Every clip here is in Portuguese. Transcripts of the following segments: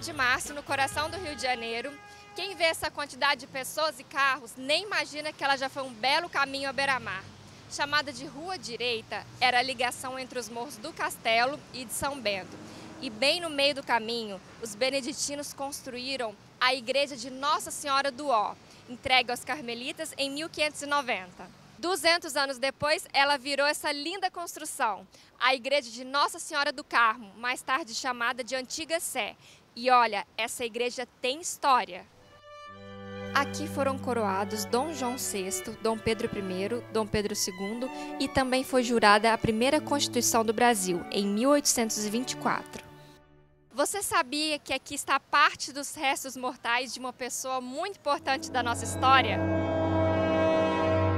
de março, no coração do Rio de Janeiro. Quem vê essa quantidade de pessoas e carros nem imagina que ela já foi um belo caminho à beira-mar. Chamada de Rua Direita, era a ligação entre os morros do Castelo e de São Bento. E bem no meio do caminho, os beneditinos construíram a igreja de Nossa Senhora do Ó, entregue aos carmelitas em 1590. 200 anos depois, ela virou essa linda construção, a igreja de Nossa Senhora do Carmo, mais tarde chamada de Antiga Sé. E olha, essa igreja tem história. Aqui foram coroados Dom João VI, Dom Pedro I, Dom Pedro II e também foi jurada a primeira Constituição do Brasil, em 1824. Você sabia que aqui está parte dos restos mortais de uma pessoa muito importante da nossa história?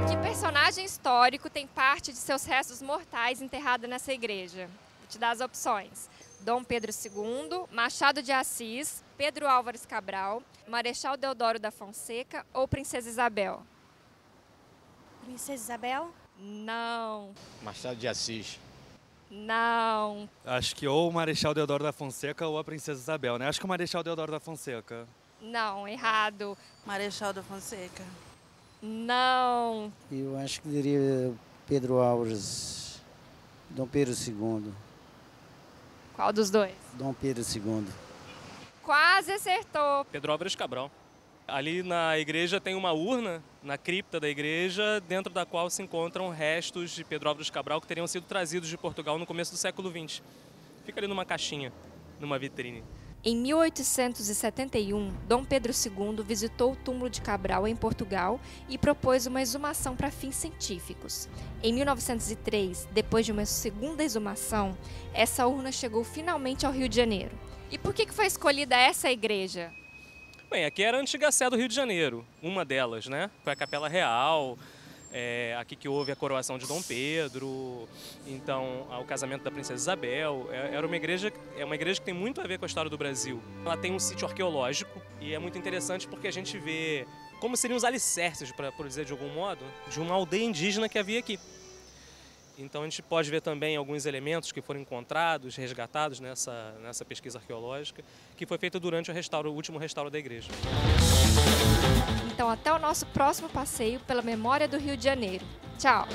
Que personagem histórico tem parte de seus restos mortais enterrado nessa igreja? Vou te dar as opções. Dom Pedro II, Machado de Assis, Pedro Álvares Cabral, Marechal Deodoro da Fonseca ou Princesa Isabel? Princesa Isabel? Não. Machado de Assis. Não. Acho que ou o Marechal Deodoro da Fonseca ou a Princesa Isabel, né? Acho que o Marechal Deodoro da Fonseca. Não, errado. Marechal da Fonseca. Não. Eu acho que diria Pedro Álvares, Dom Pedro II. Qual dos dois? Dom Pedro II. Quase acertou. Pedro Álvares Cabral. Ali na igreja tem uma urna, na cripta da igreja, dentro da qual se encontram restos de Pedro Álvares Cabral que teriam sido trazidos de Portugal no começo do século XX. Fica ali numa caixinha, numa vitrine. Em 1871, Dom Pedro II visitou o túmulo de Cabral em Portugal e propôs uma exumação para fins científicos. Em 1903, depois de uma segunda exumação, essa urna chegou finalmente ao Rio de Janeiro. E por que foi escolhida essa igreja? Bem, aqui era a antiga Sé do Rio de Janeiro, uma delas, né? Foi a Capela Real, aqui que houve a coroação de Dom Pedro, então o casamento da Princesa Isabel. Era uma igreja que tem muito a ver com a história do Brasil. Ela tem um sítio arqueológico e é muito interessante porque a gente vê como seriam os alicerces, por dizer de algum modo, de uma aldeia indígena que havia aqui. Então a gente pode ver também alguns elementos que foram encontrados, resgatados nessa pesquisa arqueológica, que foi feita durante o último restauro da igreja. Então até o nosso próximo passeio pela memória do Rio de Janeiro. Tchau!